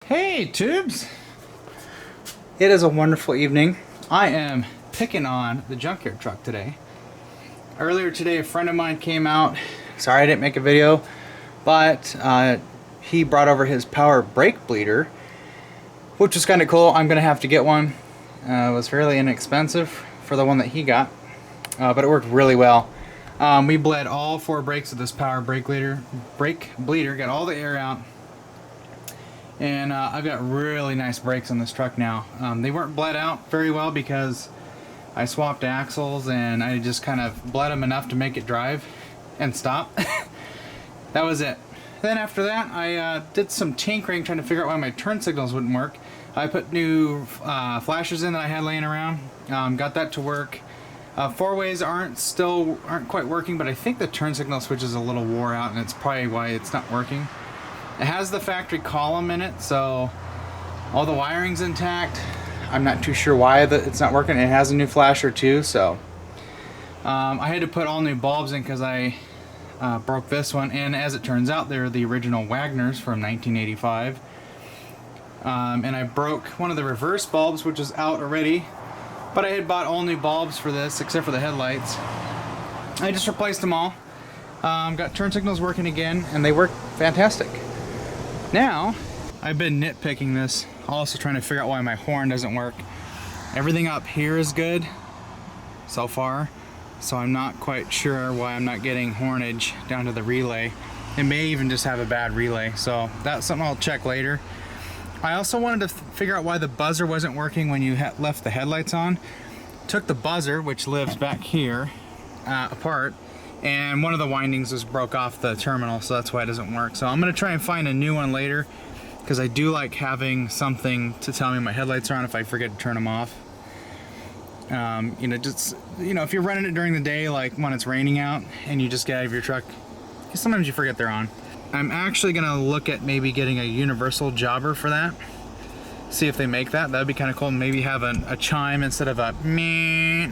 Hey tubes! It is a wonderful evening. I am picking on the Junkyard truck today. Earlier today a friend of mine came out. Sorry I didn't make a video, but he brought over his power brake bleeder, which was kind of cool. I'm gonna have to get one. It was fairly inexpensive for the one that he got, but it worked really well. We bled all 4 brakes of this power brake bleeder, got all the air out. And I've got really nice brakes on this truck now. They weren't bled out very well because I swapped axles and I just kind of bled them enough to make it drive and stop. That was it. Then after that, I did some tinkering trying to figure out why my turn signals wouldn't work. I put new flashers in that I had laying around. Got that to work. 4-ways aren't quite working, but I think the turn signal switch is a little wore out, and it's probably why it's not working. It has the factory column in it, so all the wiring's intact. I'm not too sure why it's not working. It has a new flasher too, so I had to put all new bulbs in because I broke this one, and as it turns out, they're the original Wagners from 1985. And I broke one of the reverse bulbs, which is out already, but I had bought all new bulbs for this except for the headlights. I just replaced them all. Got turn signals working again, and they work fantastic. Now, I've been nitpicking this, also trying to figure out why my horn doesn't work. Everything up here is good so far, so I'm not quite sure why I'm not getting hornage down to the relay. It may even just have a bad relay, so that's something I'll check later. I also wanted to figure out why the buzzer wasn't working when you left the headlights on. Took the buzzer, which lives back here, apart, and one of the windings was broke off the terminal, so that's why it doesn't work. So I'm gonna try and find a new one later, because I do like having something to tell me my headlights are on if I forget to turn them off. If you're running it during the day, like when it's raining out and you just get out of your truck, sometimes you forget they're on. I'm actually gonna look at maybe getting a universal jobber for that. See if they make that. That'd be kind of cool. Maybe have a chime instead of a meh.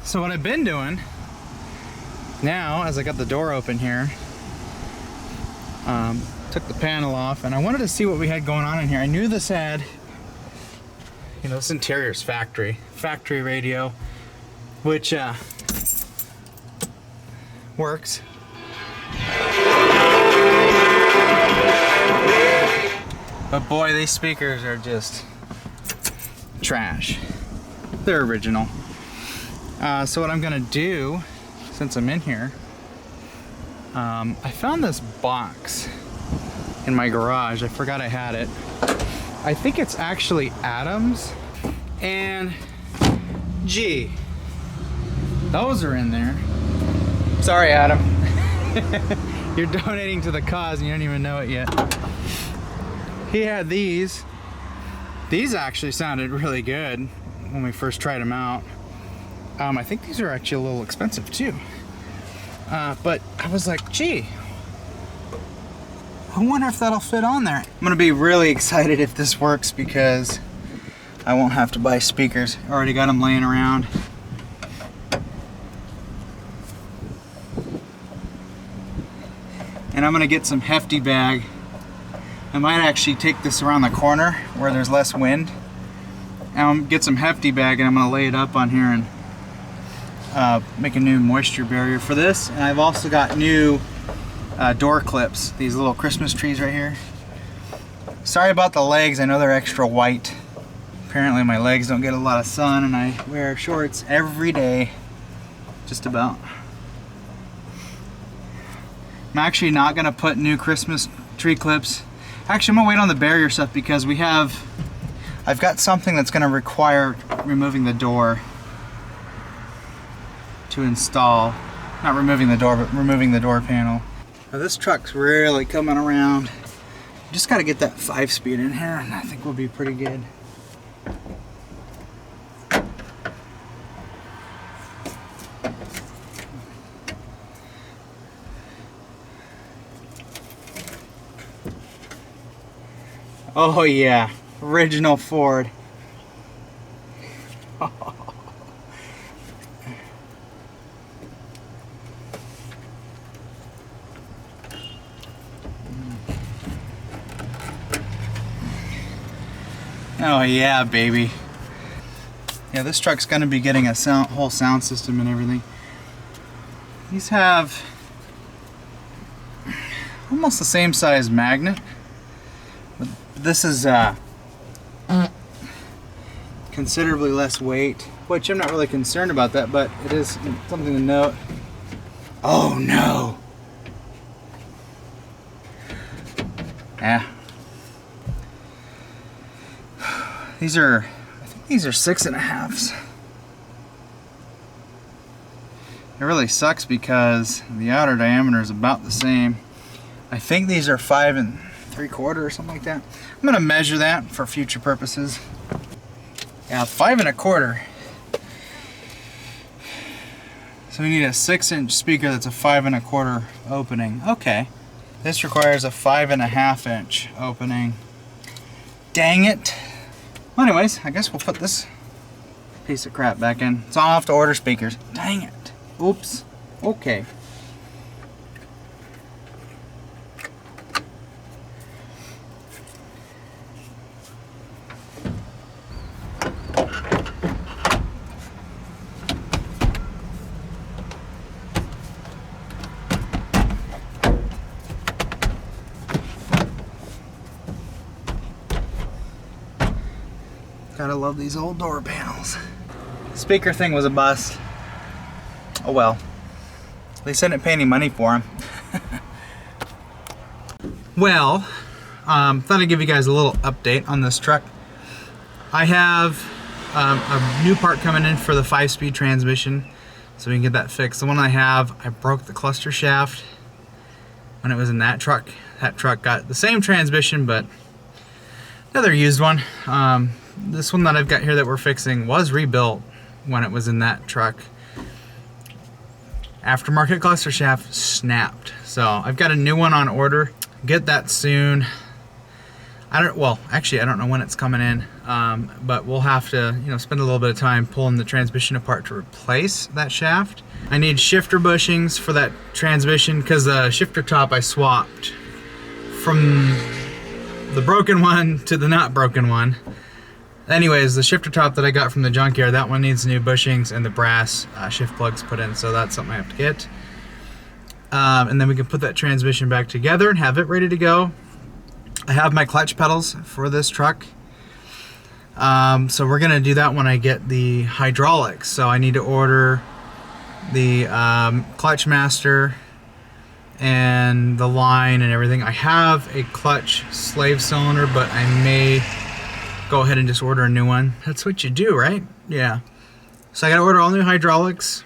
So what I've been doing now, as I got the door open here, took the panel off, and I wanted to see what we had going on in here. I knew this had, this interior's factory radio, which works. But boy, these speakers are just trash. They're original. So what I'm gonna do, since I'm in here, I found this box in my garage. I forgot I had it. I think it's actually Adams and G. Those are in there. Sorry, Adam. You're donating to the cause and you don't even know it yet. He had these. These actually sounded really good when we first tried them out. I think these are actually a little expensive too. But I was like, gee, I wonder if that'll fit on there. I'm gonna be really excited if this works because I won't have to buy speakers. Already got them laying around. And I'm gonna get some hefty bag. I might actually take this around the corner where there's less wind. And I'm gonna get some hefty bag and I'm gonna lay it up on here and make a new moisture barrier for this. And I've also got new door clips, these little Christmas trees right here. Sorry about the legs, I know they're extra white. Apparently my legs don't get a lot of sun and I wear shorts every day, just about. I'm actually not gonna put new Christmas tree clips. Actually, I'm gonna wait on the barrier stuff because I've got something that's gonna require removing the door to install. Not removing the door, but removing the door panel. Now this truck's really coming around. Just gotta get that 5-speed in here and I think we'll be pretty good. Oh yeah, original Ford. Oh yeah, baby. Yeah, this truck's gonna be getting a whole sound system and everything. These have almost the same size magnet, but this is considerably less weight, which I'm not really concerned about that, but it is something to note. Oh no! Yeah. I think these are 6.5s. It really sucks because the outer diameter is about the same. I think these are 5 3/4 or something like that. I'm gonna measure that for future purposes. Yeah, 5 1/4. So we need a 6-inch speaker that's a 5 1/4 opening. Okay. This requires a 5 1/2 inch opening. Dang it. Well, anyways, I guess we'll put this piece of crap back in. So I'll have to order speakers. Dang it. Oops. Okay. Gotta love these old door panels. Speaker thing was a bust. Oh well. At least I didn't pay any money for them. Well, thought I'd give you guys a little update on this truck. I have a new part coming in for the 5-speed transmission, so we can get that fixed. The one I have, I broke the cluster shaft when it was in that truck. That truck got the same transmission, but another used one. This one that I've got here that we're fixing was rebuilt when it was in that truck. Aftermarket cluster shaft snapped. So I've got a new one on order. Get that soon. Well, actually I don't know when it's coming in, but we'll have to, spend a little bit of time pulling the transmission apart to replace that shaft. I need shifter bushings for that transmission because the shifter top I swapped from the broken one to the not broken one. Anyways, the shifter top that I got from the Junkyard, that one needs new bushings and the brass shift plugs put in, so that's something I have to get. And then we can put that transmission back together and have it ready to go. I have my clutch pedals for this truck. So we're gonna do that when I get the hydraulics. So I need to order the clutch master and the line and everything. I have a clutch slave cylinder, but I may go ahead and just order a new one. That's what you do, right? Yeah. So I gotta order all new hydraulics.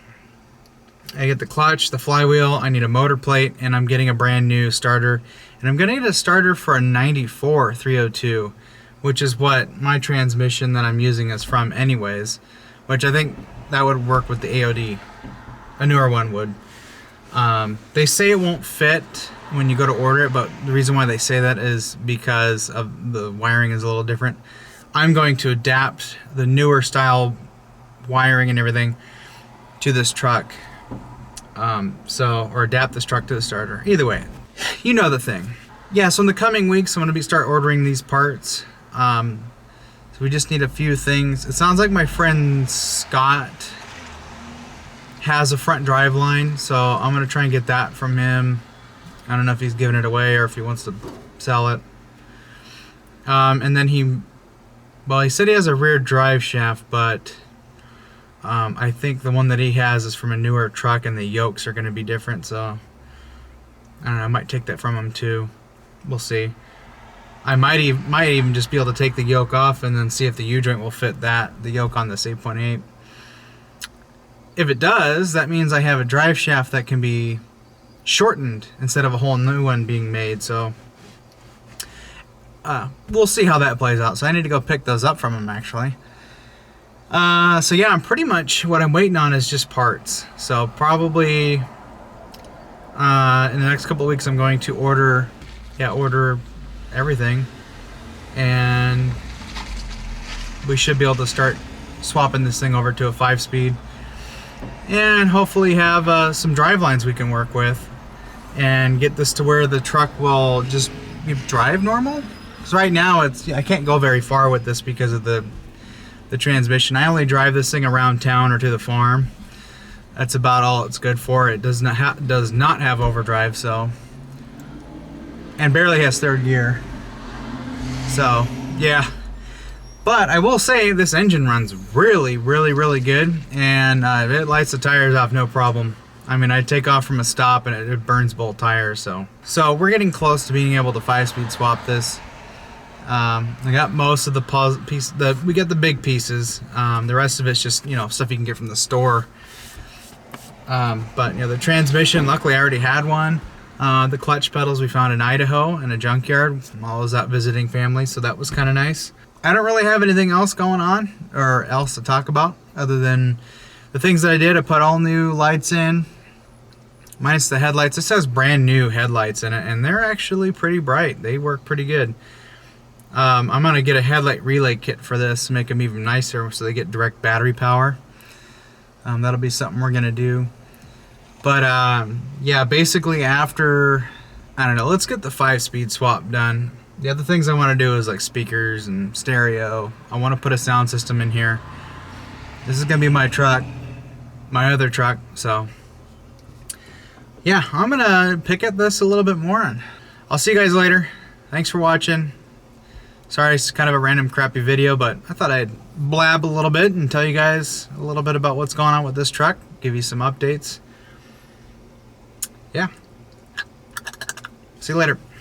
I get the clutch, the flywheel, I need a motor plate, and I'm getting a brand new starter. And I'm gonna get a starter for a 94 302, which is what my transmission that I'm using is from anyways, which I think that would work with the AOD. A newer one would. They say it won't fit when you go to order it, but the reason why they say that is because of the wiring is a little different. I'm going to adapt the newer style wiring and everything to this truck. Or adapt this truck to the starter. Either way, you know the thing. Yeah, so in the coming weeks, I'm going to start ordering these parts. So we just need a few things. It sounds like my friend Scott has a front drive line, so I'm going to try and get that from him. I don't know if he's giving it away or if he wants to sell it. And then he said he has a rear drive shaft, but I think the one that he has is from a newer truck and the yokes are going to be different, so I don't know, I might take that from him too. We'll see. I might even just be able to take the yoke off and then see if the U-joint will fit the yoke on this 8.8. If it does, that means I have a drive shaft that can be shortened instead of a whole new one being made, so we'll see how that plays out. So I need to go pick those up from him actually. So yeah, I'm pretty much, what I'm waiting on is just parts. So probably in the next couple of weeks I'm going to order everything, and we should be able to start swapping this thing over to a 5-speed and hopefully have some drive lines we can work with and get this to where the truck will just drive normal. So right now I can't go very far with this because of the transmission. I only drive this thing around town or to the farm. That's about all it's good for. It does not have overdrive, so, and barely has third gear. So yeah, but I will say this engine runs really good, and it lights the tires off no problem. I mean, I take off from a stop and it burns both tires. So we're getting close to being able to 5-speed swap this. I got most of the piece. We got the big pieces. The rest of it's just, you know, stuff you can get from the store. But you know, the transmission, luckily I already had one. The clutch pedals we found in Idaho in a junkyard while I was out visiting family, so that was kind of nice. I don't really have anything else going on or else to talk about other than the things that I did. I put all new lights in, minus the headlights. This has brand new headlights in it, and they're actually pretty bright. They work pretty good. I'm gonna get a headlight relay kit for this to make them even nicer so they get direct battery power. That'll be something we're gonna do. But yeah, basically after, I don't know, let's get the 5-speed swap done. The other things I want to do is like speakers and stereo. I want to put a sound system in here. This is gonna be my truck, my other truck, so yeah, I'm gonna pick at this a little bit more, and I'll see you guys later. Thanks for watching. Sorry, it's kind of a random crappy video, but I thought I'd blab a little bit and tell you guys a little bit about what's going on with this truck, give you some updates. Yeah. See you later.